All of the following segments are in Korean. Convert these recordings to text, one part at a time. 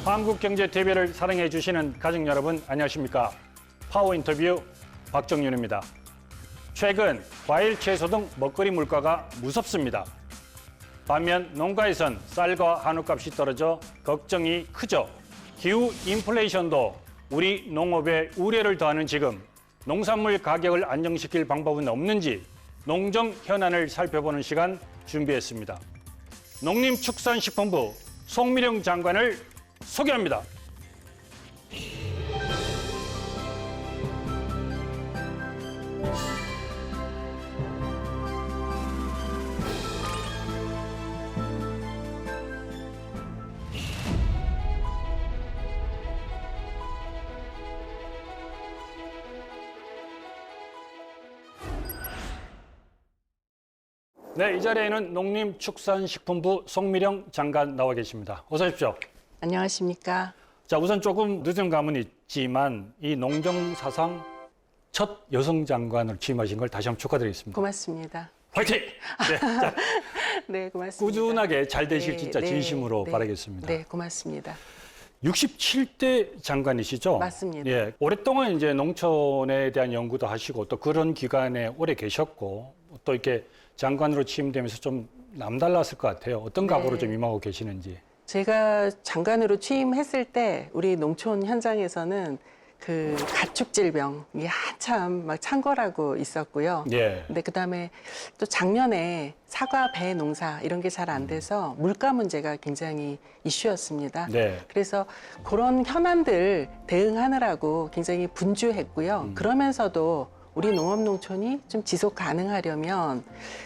한국경제TV를 사랑해 주시는 가족 여러분 안녕하십니까? 파워 인터뷰 박정윤입니다. 최근 과일, 채소 등 먹거리 물가가 무섭습니다. 반면 농가에선 쌀과 한우값이 떨어져 걱정이 크죠. 기후 인플레이션도 우리 농업에 우려를 더하는 지금 농산물 가격을 안정시킬 방법은 없는지 농정 현안을 살펴보는 시간 준비했습니다. 농림축산식품부 송미령 장관을 소개합니다. 네, 이 자리에는 농림축산식품부 송미령 장관 나와 계십니다. 어서 오십시오. 안녕하십니까. 자, 우선 조금 늦은 감은 있지만 이 농정 사상 첫 여성 장관으로 취임하신 걸 다시 한번 축하드리겠습니다. 고맙습니다. 화이팅! 네, 자, 네, 고맙습니다. 꾸준하게 잘 되실 네, 진짜 네, 진심으로 네, 바라겠습니다. 네, 고맙습니다. 67대 장관이시죠? 맞습니다. 예, 오랫동안 이제 농촌에 대한 연구도 하시고 또 그런 기관에 오래 계셨고 또 이렇게 장관으로 취임되면서 좀 남달랐을 것 같아요. 어떤 각오로 네. 좀 임하고 계시는지. 제가 장관으로 취임했을 때 우리 농촌 현장에서는 그 가축질병이 한참 막 창궐하고 있었고요. 예. 근데 그다음에 또 작년에 사과, 배 농사 이런 게 잘 안 돼서 물가 문제가 굉장히 이슈였습니다. 네. 그래서 그런 현안들 대응하느라고 굉장히 분주했고요. 그러면서도 우리 농업농촌이 좀 지속 가능하려면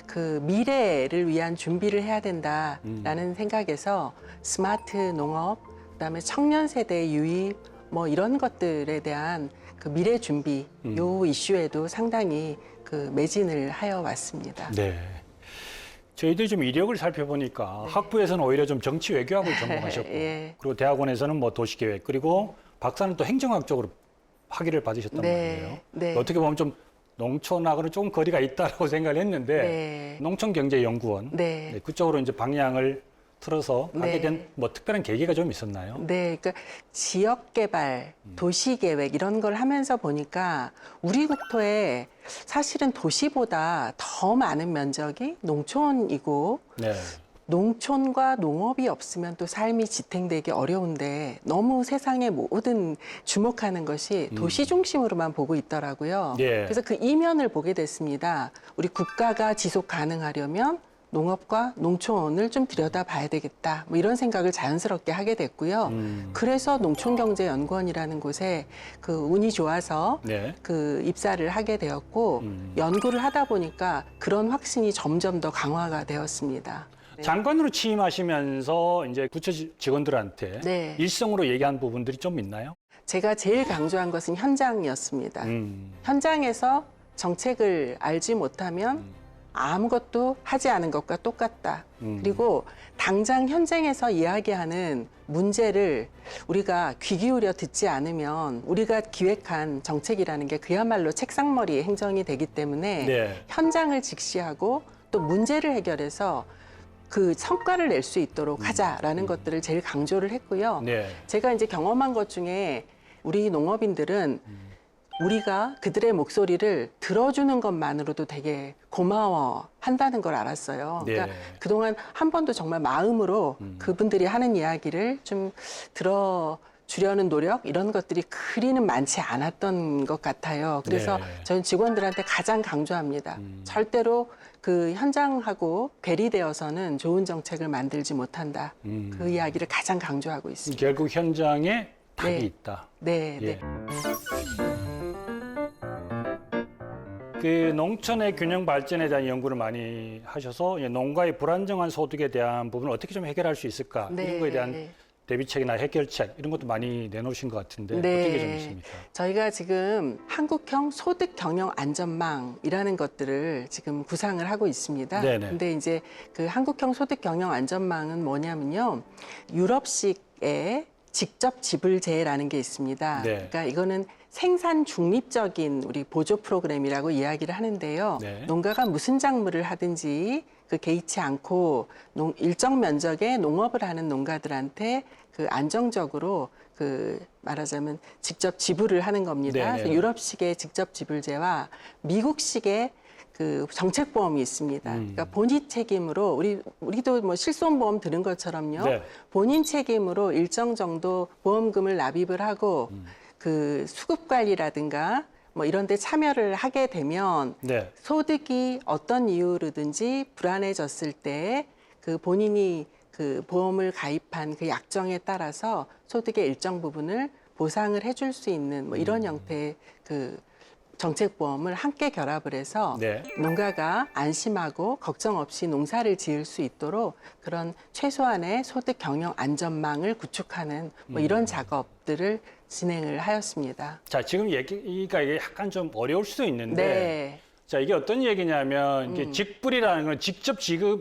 그 미래를 위한 준비를 해야 된다라는 생각에서 스마트 농업, 그다음에 청년 세대 유입 뭐 이런 것들에 대한 그 미래 준비 요 이슈에도 상당히 그 매진을 하여 왔습니다. 네. 저희들이 좀 이력을 살펴보니까 학부에서는 오히려 좀 정치 외교학을 전공하셨고 예. 그리고 대학원에서는 뭐 도시계획 그리고 박사는 또 행정학 쪽으로 학위를 받으셨단 네. 말이에요. 네. 어떻게 보면 좀 농촌하고는 조금 거리가 있다라고 생각을 했는데 네. 농촌경제연구원 네. 네, 그쪽으로 이제 방향을 틀어서 하게 네. 된 뭐 특별한 계기가 좀 있었나요? 네, 그러니까 지역 개발, 도시 계획 이런 걸 하면서 보니까 우리 국토에 사실은 도시보다 더 많은 면적이 농촌이고 네. 농촌과 농업이 없으면 또 삶이 지탱되기 어려운데 너무 세상의 모든 주목하는 것이 도시 중심으로만 보고 있더라고요. 예. 그래서 그 이면을 보게 됐습니다. 우리 국가가 지속 가능하려면 농업과 농촌을 좀 들여다봐야 되겠다. 뭐 이런 생각을 자연스럽게 하게 됐고요. 그래서 농촌경제연구원이라는 곳에 그 운이 좋아서 네. 그 입사를 하게 되었고 연구를 하다 보니까 그런 확신이 점점 더 강화가 되었습니다. 네. 장관으로 취임하시면서 이제 부처 직원들한테 네. 일성으로 얘기한 부분들이 좀 있나요? 제가 제일 강조한 것은 현장이었습니다. 현장에서 정책을 알지 못하면 아무것도 하지 않은 것과 똑같다. 그리고 당장 현장에서 이야기하는 문제를 우리가 귀 기울여 듣지 않으면 우리가 기획한 정책이라는 게 그야말로 책상머리의 행정이 되기 때문에 네. 현장을 직시하고 또 문제를 해결해서 그 성과를 낼 수 있도록 하자라는 것들을 제일 강조를 했고요. 네. 제가 이제 경험한 것 중에 우리 농업인들은 우리가 그들의 목소리를 들어주는 것만으로도 되게 고마워한다는 걸 알았어요. 네. 그러니까 그동안 한 번도 정말 마음으로 그분들이 하는 이야기를 좀 들어주려는 노력 이런 것들이 그리는 많지 않았던 것 같아요. 그래서 네. 저는 직원들한테 가장 강조합니다. 절대로 그 현장하고 괴리되어서는 좋은 정책을 만들지 못한다. 그 이야기를 가장 강조하고 있습니다. 결국 현장에 답이 네. 있다. 네, 예. 네. 그 농촌의 균형 발전에 대한 연구를 많이 하셔서 농가의 불안정한 소득에 대한 부분을 어떻게 좀 해결할 수 있을까 네, 이런 거에 대한 네. 대비책이나 해결책 이런 것도 많이 내놓으신 것 같은데 네. 어떤 게 좀 있습니까? 저희가 지금 한국형 소득 경영 안전망이라는 것들을 지금 구상을 하고 있습니다. 네네. 근데 이제 그 한국형 소득 경영 안전망은 뭐냐면요. 유럽식의 직접 지불제라는 게 있습니다. 네. 그러니까 이거는 생산 중립적인 우리 보조 프로그램이라고 이야기를 하는데요. 네. 농가가 무슨 작물을 하든지 그 개의치 않고 일정 면적의 농업을 하는 농가들한테 그 안정적으로 그 말하자면 직접 지불을 하는 겁니다. 네네. 그래서 유럽식의 직접 지불제와 미국식의 그 정책보험이 있습니다. 그러니까 본인 책임으로 우리도 뭐 실손보험 들은 것처럼요. 네. 본인 책임으로 일정 정도 보험금을 납입을 하고 그 수급 관리라든가 뭐 이런 데 참여를 하게 되면 네. 소득이 어떤 이유로든지 불안해졌을 때 그 본인이 그 보험을 가입한 그 약정에 따라서 소득의 일정 부분을 보상을 해줄 수 있는 뭐 이런 형태의 그 정책보험을 함께 결합을 해서 네. 농가가 안심하고 걱정 없이 농사를 지을 수 있도록 그런 최소한의 소득 경영 안전망을 구축하는 뭐 이런 작업들을 진행을 하였습니다. 자, 지금 얘기가 이게 약간 좀 어려울 수도 있는데 네. 자, 이게 어떤 얘기냐면 이게 직불이라는 건 직접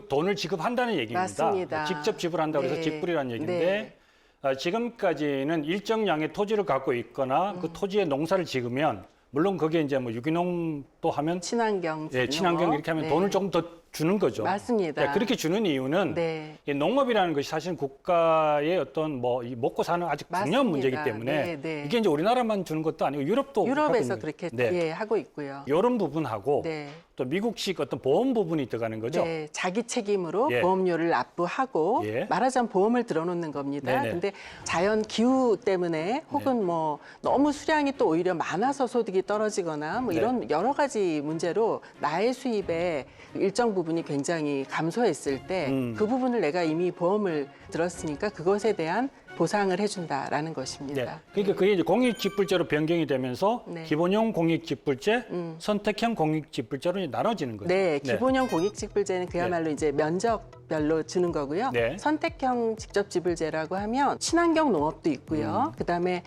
돈을 지급한다는 얘기입니다. 맞습니다. 직접 지불한다고 해서 네. 직불이라는 얘기인데 네. 지금까지는 일정량의 토지를 갖고 있거나 그 토지에 농사를 지으면 물론 그게 이제 뭐 유기농 또 하면 친환경, 예, 친환경 이렇게 하면 네. 돈을 조금 더 주는 거죠. 맞습니다. 예, 그렇게 주는 이유는 네. 이 농업이라는 것이 사실 국가의 어떤 뭐 이 먹고 사는 아직 중요한 맞습니다. 문제이기 때문에 네, 네. 이게 이제 우리나라만 주는 것도 아니고 유럽도 유럽에서 하고 그렇게 네. 예, 하고 있고요. 이런 부분하고 네. 또 미국식 어떤 보험 부분이 들어가는 거죠. 네, 자기 책임으로 예. 보험료를 납부하고 예. 말하자면 보험을 들어놓는 겁니다. 네네. 근데 자연 기후 때문에 혹은 뭐 너무 수량이 또 오히려 많아서 소득이 떨어지거나 뭐 네. 이런 여러 가지 문제로 나의 수입에 일정 부분이 굉장히 감소했을 때 그 부분을 내가 이미 보험을 들었으니까 그것에 대한 보상을 해준다라는 것입니다. 네. 그러니까 그게 이제 공익직불제로 변경이 되면서 네. 기본형 공익직불제, 선택형 공익직불제로 이제 나눠지는 거죠. 네, 기본형 공익직불제는 그야말로 이제 면적별로 주는 거고요. 네. 선택형 직접지불제라고 하면 친환경 농업도 있고요. 그다음에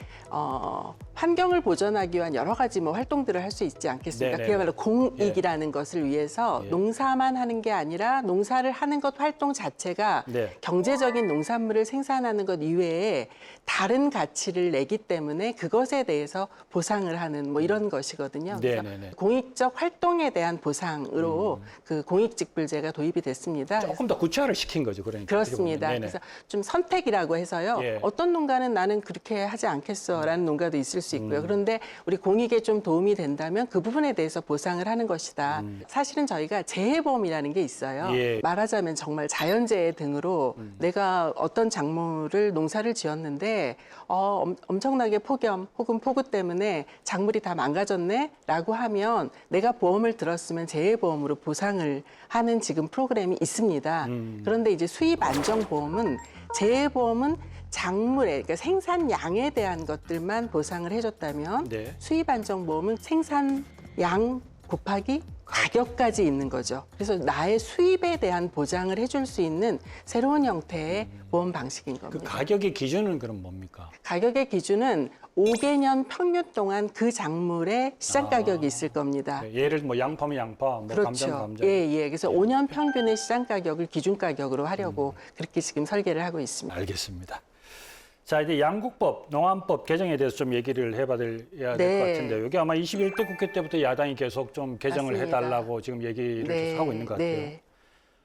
환경을 보전하기 위한 여러 가지 뭐 활동들을 할 수 있지 않겠습니까? 네네. 그야말로 공익이라는 것을 위해서 예. 농사만 하는 게 아니라 농사를 하는 것 활동 자체가 네. 경제적인 농산물을 생산하는 것 이외에 다른 가치를 내기 때문에 그것에 대해서 보상을 하는 뭐 이런 것이거든요. 그래서 네네네. 공익적 활동에 대한 보상으로 그 공익직불제가 도입이 됐습니다. 조금 더 구체화를 시킨 거죠. 그러니까. 그렇습니다. 네네. 그래서 좀 선택이라고 해서요. 예. 어떤 농가는 나는 그렇게 하지 않겠어라는 농가도 있을 수 있고요. 그런데 우리 공익에 좀 도움이 된다면 그 부분에 대해서 보상을 하는 것이다. 사실은 저희가 재해보험이라는 게 있어요. 예. 말하자면 정말 자연재해 등으로 내가 어떤 작물을 농사를 지었는데 엄청나게 폭염 혹은 폭우 때문에 작물이 다 망가졌네라고 하면 내가 보험을 들었으면 재해보험으로 보상을 하는 지금 프로그램이 있습니다. 그런데 이제 수입 안정보험은 재해보험은 작물의 그러니까 생산량에 대한 것들만 보상을 해줬다면 네. 수입 안정보험은 생산량 곱하기 가격까지 있는 거죠. 그래서 나의 수입에 대한 보장을 해줄 수 있는 새로운 형태의 보험 방식인 그 겁니다. 가격의 기준은 그럼 뭡니까? 가격의 기준은 5개년 평균 동안 그 작물의 시장 가격이 있을 겁니다. 예를 뭐 양파면 양파, 뭐 감자면 그렇죠. 감자. 예. 그래서 5년 평균의 시장 가격을 기준 가격으로 하려고 그렇게 지금 설계를 하고 있습니다. 알겠습니다. 자, 이제 양국법, 농안법 개정에 대해서 좀 얘기를 해봐야 될 것 네. 같은데요. 이게 아마 21대 국회 때부터 야당이 계속 좀 개정을 맞습니다. 해달라고 지금 얘기를 계속 하고 있는 것 같아요. 네.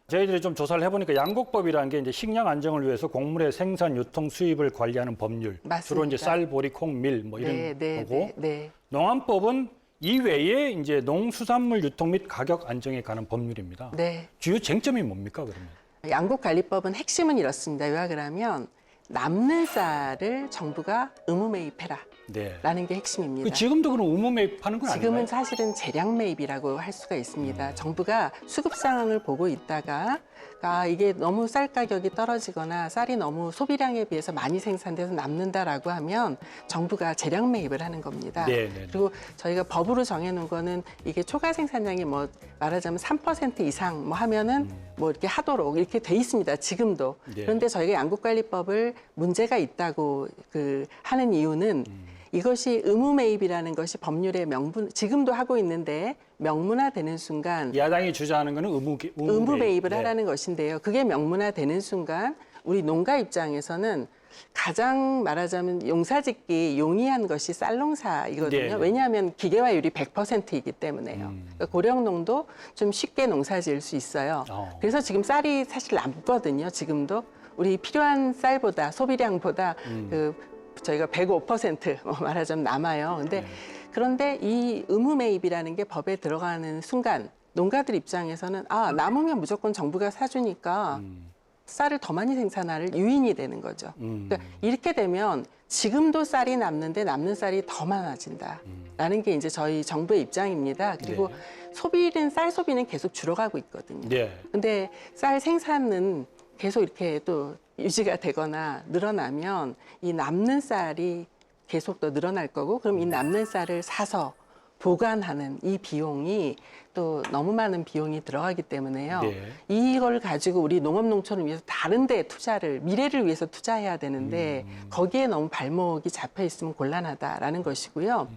저희들이 좀 조사를 해보니까 양국법이라는 게 이제 식량 안정을 위해서 곡물의 생산, 유통, 수입을 관리하는 법률. 맞습니다. 주로 이제 쌀, 보리, 콩, 밀 뭐 이런 거고. 네. 농안법은 이외에 이제 농수산물 유통 및 가격 안정에 관한 법률입니다. 네. 주요 쟁점이 뭡니까 그러면? 양국관리법은 핵심은 이렇습니다. 왜 그러면 남는 쌀을 정부가 의무 매입해라. 네. 라는 게 핵심입니다. 그 지금도 그럼 의무 매입하는 건 지금은 아닌가요? 사실은 재량 매입이라고 할 수가 있습니다. 정부가 수급 상황을 보고 있다가 이게 너무 쌀 가격이 떨어지거나 쌀이 너무 소비량에 비해서 많이 생산돼서 남는다라고 하면 정부가 재량 매입을 하는 겁니다. 네. 그리고 저희가 법으로 정해놓은 거는 이게 초과 생산량이 뭐 말하자면 3% 이상 뭐 하면은 뭐 이렇게 하도록 이렇게 돼 있습니다. 지금도. 네. 그런데 저희가 양국관리법을 문제가 있다고 하는 이유는 이것이 의무 매입이라는 것이 법률의 지금도 하고 있는데 명문화되는 순간 야당이 주장하는 거는 의무 의무 매입을 네. 하라는 것인데요. 그게 명문화되는 순간 우리 농가 입장에서는 가장 말하자면 용사짓기 용이한 것이 쌀농사이거든요. 네. 왜냐하면 기계화율이 100%이기 때문에요. 그러니까 고령농도 좀 쉽게 농사지을 수 있어요. 그래서 지금 쌀이 사실 남거든요. 지금도 우리 필요한 쌀보다 소비량보다 그 저희가 105% 말하자면 남아요. 근데 그런데 이 의무 매입이라는 게 법에 들어가는 순간 농가들 입장에서는 아 남으면 무조건 정부가 사주니까 쌀을 더 많이 생산할 유인이 되는 거죠. 그러니까 이렇게 되면 지금도 쌀이 남는데 남는 쌀이 더 많아진다라는 게 이제 저희 정부의 입장입니다. 그리고 쌀 소비는 계속 줄어가고 있거든요. 근데 쌀 생산은 계속 이렇게 또 유지가 되거나 늘어나면 이 남는 쌀이 계속 더 늘어날 거고 그럼 이 남는 쌀을 사서 보관하는 이 비용이 또 너무 많은 비용이 들어가기 때문에요. 이걸 가지고 우리 농업농촌을 위해서 다른 데 투자를 미래를 위해서 투자해야 되는데 거기에 너무 발목이 잡혀 있으면 곤란하다라는 것이고요.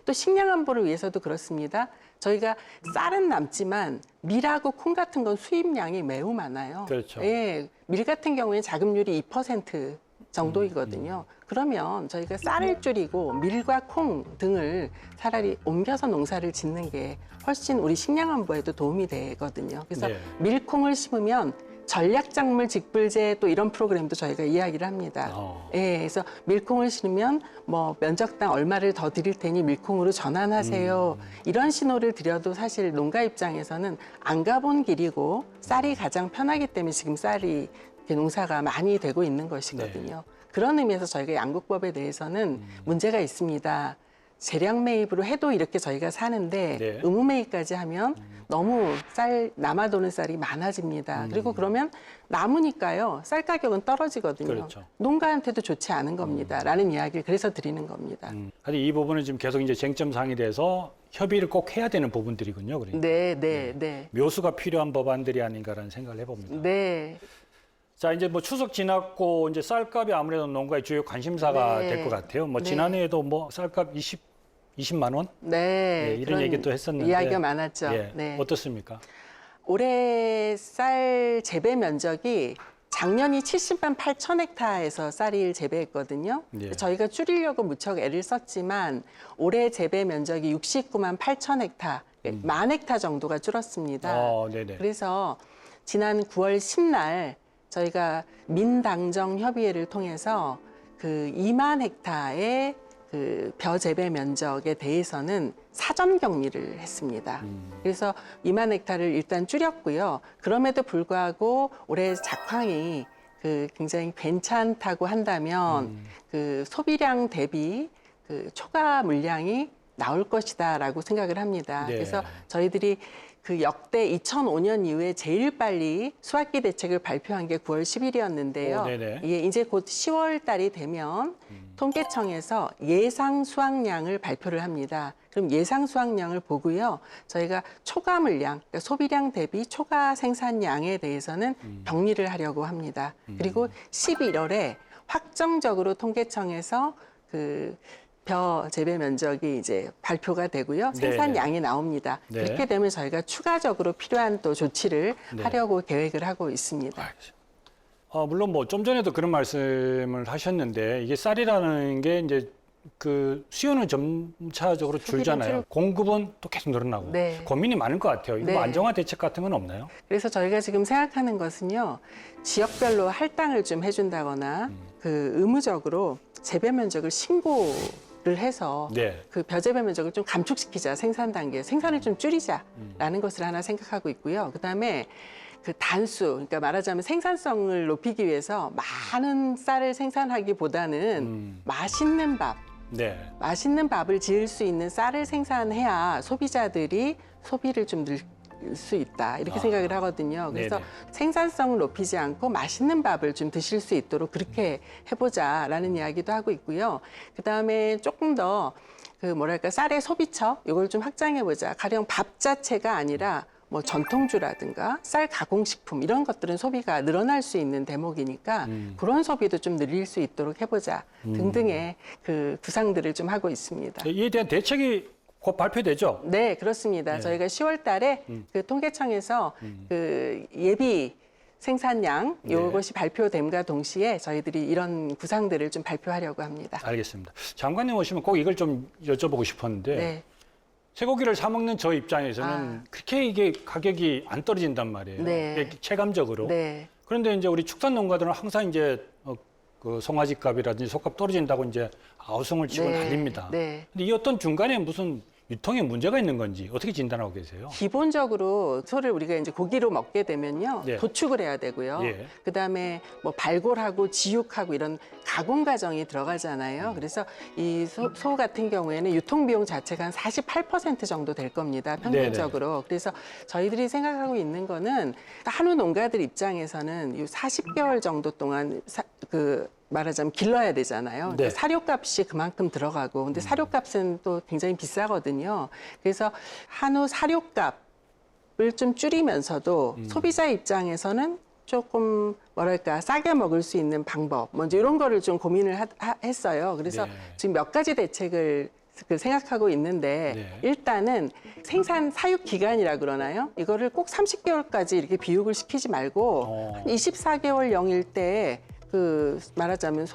또 식량 안보를 위해서도 그렇습니다. 저희가 쌀은 남지만 밀하고 콩 같은 건 수입량이 매우 많아요. 그렇죠. 예, 밀 같은 경우에는 자급률이 2% 정도이거든요. 그러면 저희가 쌀을 줄이고 밀과 콩 등을 차라리 옮겨서 농사를 짓는 게 훨씬 우리 식량 안보에도 도움이 되거든요. 그래서 밀콩을 심으면 전략작물 직불제 또 이런 프로그램도 저희가 이야기를 합니다. 예, 그래서 밀콩을 심으면 뭐 면적당 얼마를 더 드릴 테니 밀콩으로 전환하세요. 이런 신호를 드려도 사실 농가 입장에서는 안 가본 길이고 쌀이 가장 편하기 때문에 지금 쌀이 농사가 많이 되고 있는 것이거든요. 그런 의미에서 저희가 양국법에 대해서는 문제가 있습니다. 재량 매입으로 해도 이렇게 저희가 사는데 의무 매입까지 하면 너무 남아도는 쌀이 많아집니다. 그리고 그러면 남으니까요. 쌀 가격은 떨어지거든요. 그렇죠. 농가한테도 좋지 않은 겁니다. 라는 이야기를 그래서 드리는 겁니다. 하여튼 이 부분은 지금 계속 이제 쟁점 사항이 돼서 협의를 꼭 해야 되는 부분들이군요. 그러니까. 네. 묘수가 필요한 법안들이 아닌가라는 생각을 해봅니다. 네. 자, 이제 뭐 추석 지났고 이제 쌀값이 아무래도 농가의 주요 관심사가 될 것 같아요. 뭐 지난해에도 뭐 쌀값 20만 원? 이런 그런 얘기도 했었는데 이야기가 많았죠. 어떻습니까? 올해 쌀 재배 면적이 작년이 70만 8천 헥타에서 쌀을 재배했거든요. 저희가 줄이려고 무척 애를 썼지만 올해 재배 면적이 69만 8천 헥타, 만 헥타 정도가 줄었습니다. 그래서 지난 9월 10날 저희가 민당정 협의회를 통해서 그 2만 헥타의 그 벼 재배 면적에 대해서는 사전 격리를 했습니다. 그래서 2만 헥타를 일단 줄였고요. 그럼에도 불구하고 올해 작황이 그 굉장히 괜찮다고 한다면 그 소비량 대비 그 초과 물량이 나올 것이다라고 생각을 합니다. 그래서 저희들이 그 역대 2005년 이후에 제일 빨리 수확기 대책을 발표한 게 9월 10일이었는데요. 이제 곧 10월 달이 되면 통계청에서 예상 수확량을 발표를 합니다. 그럼 예상 수확량을 보고요. 저희가 초과 물량, 그러니까 소비량 대비 초과 생산량에 대해서는 격리를 하려고 합니다. 그리고 11월에 확정적으로 통계청에서 그 벼 재배 면적이 이제 발표가 되고요. 생산량이 나옵니다. 그렇게 되면 저희가 추가적으로 필요한 또 조치를 하려고 계획을 하고 있습니다. 물론 뭐 좀 전에도 그런 말씀을 하셨는데 이게 쌀이라는 게 이제 그 수요는 점차적으로 줄잖아요. 공급은 또 계속 늘어나고 고민이 많을 것 같아요. 이거 뭐 안정화 대책 같은 건 없나요? 그래서 저희가 지금 생각하는 것은요. 지역별로 할당을 좀 해준다거나 그 의무적으로 재배 면적을 신고를 해서 그 벼재배 면적을 좀 감축시키자. 생산 단계 생산을 좀 줄이자라는 것을 하나 생각하고 있고요. 그다음에 그 단수, 그러니까 말하자면 생산성을 높이기 위해서 많은 쌀을 생산하기보다는 맛있는 밥, 맛있는 밥을 지을 수 있는 쌀을 생산해야 소비자들이 소비를 좀 늘 수 있다 이렇게 생각을 하거든요. 그래서 생산성을 높이지 않고 맛있는 밥을 좀 드실 수 있도록 그렇게 해보자라는 이야기도 하고 있고요. 그다음에 조금 더 그 뭐랄까 쌀의 소비처 이걸 좀 확장해보자. 가령 밥 자체가 아니라 뭐 전통주라든가 쌀 가공식품 이런 것들은 소비가 늘어날 수 있는 대목이니까 그런 소비도 좀 늘릴 수 있도록 해보자 등등의 그 구상들을 좀 하고 있습니다. 이에 대한 대책이 곧 발표되죠? 네, 그렇습니다. 저희가 10월 달에 그 통계청에서 그 예비 생산량 네. 이것이 발표됨과 동시에 저희들이 이런 구상들을 좀 발표하려고 합니다. 알겠습니다. 장관님 오시면 꼭 이걸 좀 여쭤보고 싶었는데 네. 쇠고기를 사 먹는 저 입장에서는 그렇게 이게 가격이 안 떨어진단 말이에요. 네. 이게 체감적으로. 네. 그런데 이제 우리 축산 농가들은 항상 이제 그 송아지 값이라든지 소값 떨어진다고 이제 아우성을 치고 네. 난립니다. 네. 근데 이 어떤 중간에 무슨 유통에 문제가 있는 건지 어떻게 진단하고 계세요? 기본적으로 소를 우리가 이제 고기로 먹게 되면요. 네. 도축을 해야 되고요. 예. 그다음에 뭐 발골하고 지육하고 이런 가공 과정이 들어가잖아요. 그래서 이 소 같은 경우에는 유통 비용 자체가 한 48% 정도 될 겁니다. 평균적으로. 그래서 저희들이 생각하고 있는 거는 한우 농가들 입장에서는 이 40개월 정도 동안 말하자면 길러야 되잖아요. 네. 사료값이 그만큼 들어가고, 근데 사료값은 또 굉장히 비싸거든요. 그래서 한우 사료값을 좀 줄이면서도 소비자 입장에서는 조금 뭐랄까 싸게 먹을 수 있는 방법, 먼저 이런 거를 좀 고민을 했어요. 그래서 네. 지금 몇 가지 대책을 생각하고 있는데 네. 일단은 생산 사육 기간이라 그러나요? 이거를 꼭 30개월까지 이렇게 비육을 시키지 말고 한 24개월 영일 때 말하자면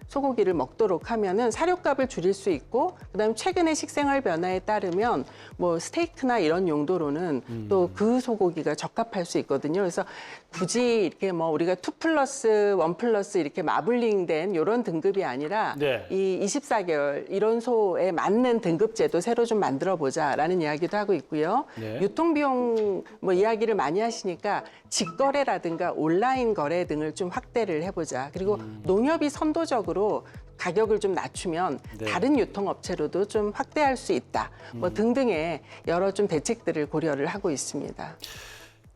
소고기를 먹도록 하면은 사료값을 줄일 수 있고, 그다음에 최근의 식생활 변화에 따르면 뭐 스테이크나 이런 용도로는 또 그 소고기가 적합할 수 있거든요. 그래서 굳이 이렇게 뭐 우리가 2+, 1+ 이렇게 마블링된 이런 등급이 아니라 네. 이 24개월 이런 소에 맞는 등급제도 새로 좀 만들어 보자라는 이야기도 하고 있고요. 네. 유통비용 뭐 이야기를 많이 하시니까 직거래라든가 온라인 거래 등을 좀 확대를 해보자. 그리고 농협이 선도적으로 가격을 좀 낮추면 네. 다른 유통업체로도 좀 확대할 수 있다. 뭐 등등의 여러 좀 대책들을 고려를 하고 있습니다.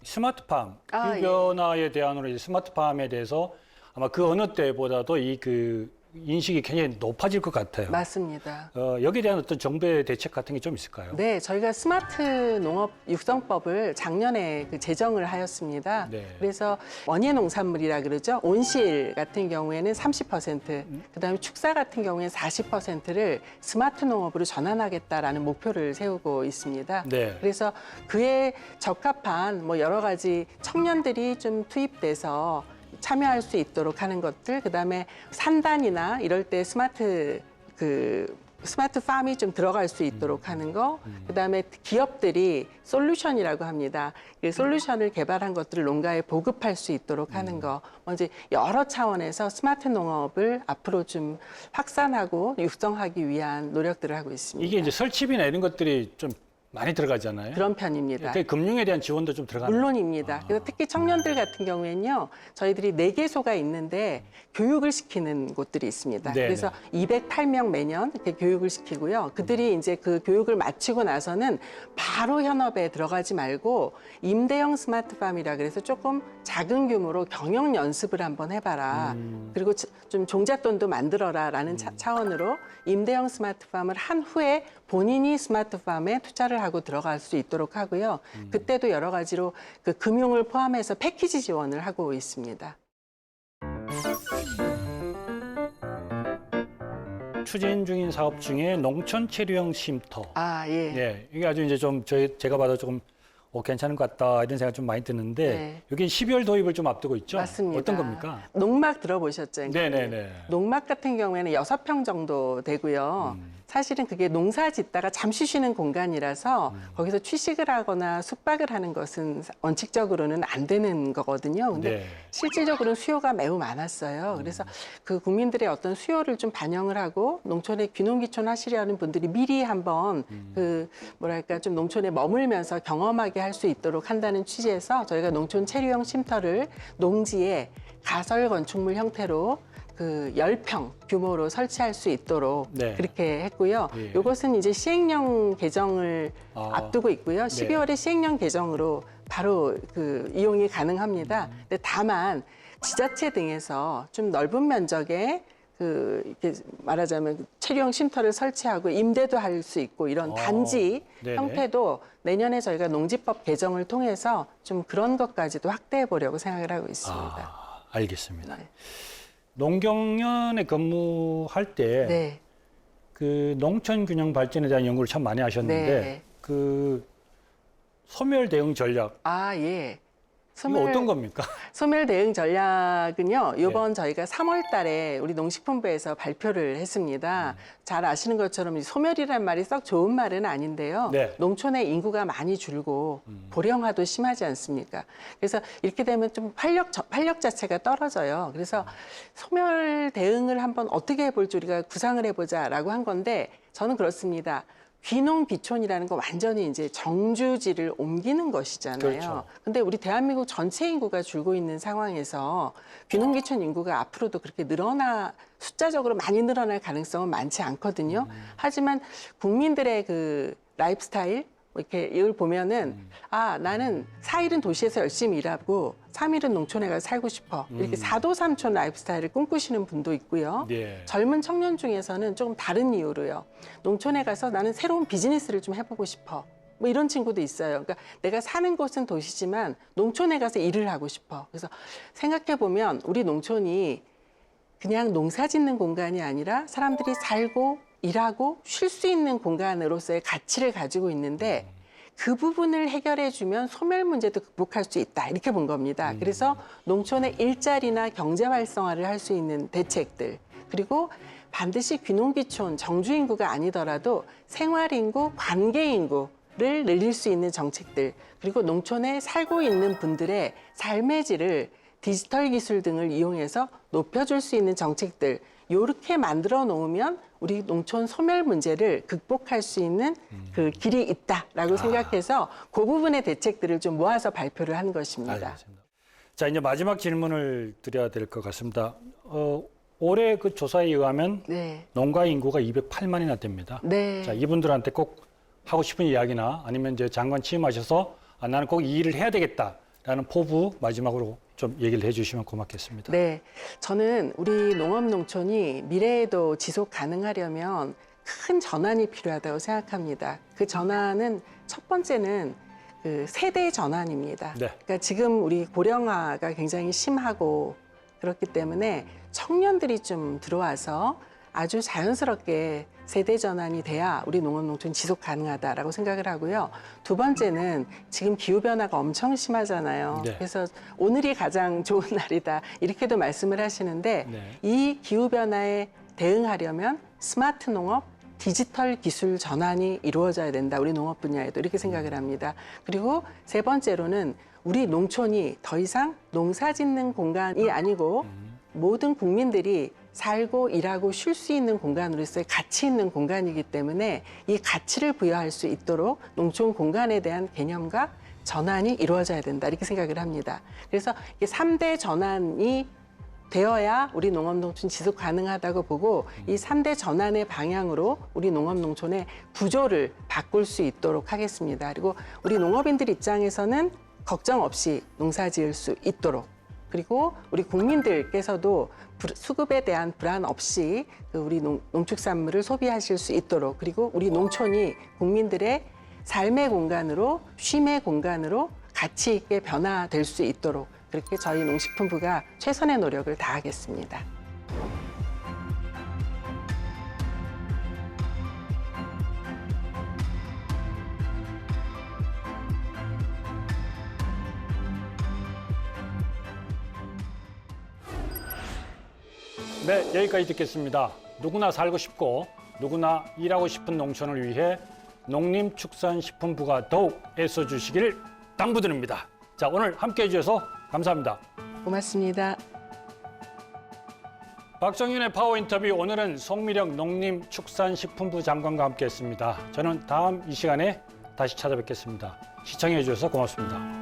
스마트팜, 아, 기후변화에 대한 이제 스마트팜에 대해서 아마 그 어느 때보다도 인식이 굉장히 높아질 것 같아요. 맞습니다. 여기에 대한 어떤 정부의 대책 같은 게 좀 있을까요? 네, 저희가 스마트 농업 육성법을 작년에 제정을 하였습니다. 네. 그래서 원예 농산물이라 그러죠. 온실 같은 경우에는 30%, 그다음에 축사 같은 경우에는 40%를 스마트 농업으로 전환하겠다라는 목표를 세우고 있습니다. 네. 그래서 그에 적합한 뭐 여러 가지 청년들이 좀 투입돼서 참여할 수 있도록 하는 것들, 그다음에 산단이나 이럴 때 스마트 팜이 좀 들어갈 수 있도록 하는 거, 그다음에 기업들이 솔루션이라고 합니다. 그 솔루션을 개발한 것들을 농가에 보급할 수 있도록 하는 거, 먼저 여러 차원에서 스마트 농업을 앞으로 좀 확산하고 육성하기 위한 노력들을 하고 있습니다. 이게 이제 설치비나 이런 것들이 좀 많이 들어가잖아요. 그런 편입니다. 그 금융에 대한 지원도 좀 들어가나요? 물론입니다. 그래서 특히 청년들 같은 경우에는요, 저희들이 4개소가 있는데 교육을 시키는 곳들이 있습니다. 네네. 그래서 208명 매년 이렇게 교육을 시키고요. 그들이 이제 그 교육을 마치고 나서는 바로 현업에 들어가지 말고 임대형 스마트팜이라 그래서 조금 작은 규모로 경영 연습을 한번 해봐라. 그리고 좀 종잣돈도 만들어라라는 차원으로 임대형 스마트팜을 한 후에 본인이 스마트팜에 투자를 하고 들어갈 수 있도록 하고요. 그때도 여러 가지로 그 금융을 포함해서 패키지 지원을 하고 있습니다. 추진 중인 사업 중에 농촌 체류형 쉼터. 아, 예. 네, 이게 아주 이제 좀 제가 봐도 조금 괜찮은 것 같다 이런 생각 좀 많이 드는데 네. 여기 12월 도입을 좀 앞두고 있죠? 맞습니다. 어떤 겁니까? 농막 들어보셨죠? 네네네. 농막 같은 경우에는 6평 정도 되고요. 사실은 그게 농사 짓다가 잠시 쉬는 공간이라서 거기서 취식을 하거나 숙박을 하는 것은 원칙적으로는 안 되는 거거든요. 근데 네. 실질적으로는 수요가 매우 많았어요. 그래서 그 국민들의 어떤 수요를 좀 반영을 하고 농촌에 귀농귀촌 하시려는 분들이 미리 한번 좀 농촌에 머물면서 경험하게 할 수 있도록 한다는 취지에서 저희가 농촌 체류형 쉼터를 농지에 가설 건축물 형태로 10평 규모로 설치할 수 있도록 네. 그렇게 했고요. 예. 이것은 이제 시행령 개정을 앞두고 있고요. 12월에 시행령 개정으로 바로 이용이 가능합니다. 근데 다만 지자체 등에서 좀 넓은 면적의 이렇게 말하자면 체류형 쉼터를 설치하고 임대도 할 수 있고 이런 단지 네네. 형태도 내년에 저희가 농지법 개정을 통해서 좀 그런 것까지도 확대해 보려고 생각을 하고 있습니다. 알겠습니다. 네. 농경연에 근무할 때 네. 그 농촌 균형 발전에 대한 연구를 참 많이 하셨는데 네. 그 소멸 대응 전략 아, 예. 이거 어떤 겁니까? 소멸 대응 전략은요, 이번 저희가 3월 달에 우리 농식품부에서 발표를 했습니다. 잘 아시는 것처럼 이 소멸이란 말이 썩 좋은 말은 아닌데요. 네. 농촌의 인구가 많이 줄고 고령화도 심하지 않습니까? 그래서 이렇게 되면 좀 활력 자체가 떨어져요. 그래서 소멸 대응을 한번 어떻게 해볼지 우리가 구상을 해보자라고 한 건데 저는 그렇습니다. 귀농 비촌이라는 거 완전히 이제 정주지를 옮기는 것이잖아요. 그렇죠. 근데 우리 대한민국 전체 인구가 줄고 있는 상황에서 귀농 비촌 인구가 앞으로도 그렇게 숫자적으로 많이 늘어날 가능성은 많지 않거든요. 하지만 국민들의 그 라이프 스타일 이렇게 이걸 보면은 나는 4일은 도시에서 열심히 일하고 3일은 농촌에 가서 살고 싶어. 이렇게 4도 3촌 라이프 스타일을 꿈꾸시는 분도 있고요. 예. 젊은 청년 중에서는 조금 다른 이유로요. 농촌에 가서 나는 새로운 비즈니스를 좀 해보고 싶어. 뭐 이런 친구도 있어요. 그러니까 내가 사는 곳은 도시지만 농촌에 가서 일을 하고 싶어. 그래서 생각해 보면 우리 농촌이 그냥 농사 짓는 공간이 아니라 사람들이 살고 일하고 쉴 수 있는 공간으로서의 가치를 가지고 있는데 그 부분을 해결해 주면 소멸 문제도 극복할 수 있다. 이렇게 본 겁니다. 그래서 농촌의 일자리나 경제 활성화를 할 수 있는 대책들, 그리고 반드시 귀농귀촌 정주 인구가 아니더라도 생활 인구, 관계 인구를 늘릴 수 있는 정책들, 그리고 농촌에 살고 있는 분들의 삶의 질을 디지털 기술 등을 이용해서 높여줄 수 있는 정책들, 이렇게 만들어 놓으면 우리 농촌 소멸 문제를 극복할 수 있는 그 길이 있다라고 생각해서 그 부분의 대책들을 좀 모아서 발표를 한 것입니다. 알겠습니다. 자, 이제 마지막 질문을 드려야 될 것 같습니다. 올해 그 조사에 의하면 네. 농가 인구가 208만이나 됩니다. 네. 자, 이분들한테 꼭 하고 싶은 이야기나 아니면 이제 장관 취임하셔서 나는 꼭 이 일을 해야 되겠다라는 포부 마지막으로 좀 얘기를 해주시면 고맙겠습니다. 네, 저는 우리 농업 농촌이 미래에도 지속 가능하려면 큰 전환이 필요하다고 생각합니다. 그 전환은 첫 번째는 그 세대 전환입니다. 네. 그러니까 지금 우리 고령화가 굉장히 심하고 그렇기 때문에 청년들이 좀 들어와서 아주 자연스럽게 세대 전환이 돼야 우리 농업 농촌 지속 가능하다라고 생각을 하고요. 두 번째는 지금 기후 변화가 엄청 심하잖아요. 네. 그래서 오늘이 가장 좋은 날이다 이렇게도 말씀을 하시는데 네. 이 기후 변화에 대응하려면 스마트 농업, 디지털 기술 전환이 이루어져야 된다. 우리 농업 분야에도 이렇게 생각을 합니다. 그리고 세 번째로는 우리 농촌이 더 이상 농사 짓는 공간이 아니고 모든 국민들이 살고 일하고 쉴 수 있는 공간으로서의 가치 있는 공간이기 때문에 이 가치를 부여할 수 있도록 농촌 공간에 대한 개념과 전환이 이루어져야 된다 이렇게 생각을 합니다. 그래서 이게 3대 전환이 되어야 우리 농업 농촌 지속 가능하다고 보고 이 3대 전환의 방향으로 우리 농업 농촌의 구조를 바꿀 수 있도록 하겠습니다. 그리고 우리 농업인들 입장에서는 걱정 없이 농사 지을 수 있도록, 그리고 우리 국민들께서도 수급에 대한 불안 없이 우리 농축산물을 소비하실 수 있도록, 그리고 우리 농촌이 국민들의 삶의 공간으로, 쉼의 공간으로 가치 있게 변화될 수 있도록 그렇게 저희 농식품부가 최선의 노력을 다하겠습니다. 네, 여기까지 듣겠습니다. 누구나 살고 싶고 누구나 일하고 싶은 농촌을 위해 농림축산식품부가 더욱 애써주시길 당부드립니다. 자, 오늘 함께해 주셔서 감사합니다. 고맙습니다. 박정윤의 파워 인터뷰, 오늘은 송미령 농림축산식품부 장관과 함께했습니다. 저는 다음 이 시간에 다시 찾아뵙겠습니다. 시청해 주셔서 고맙습니다.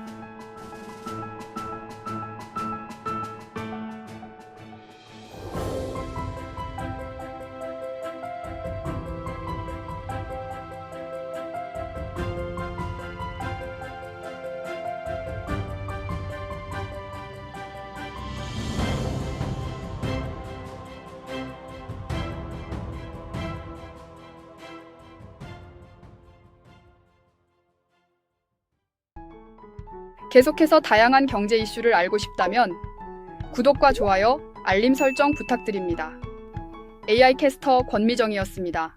계속해서 다양한 경제 이슈를 알고 싶다면 구독과 좋아요, 알림 설정 부탁드립니다. AI 캐스터 권미정이었습니다.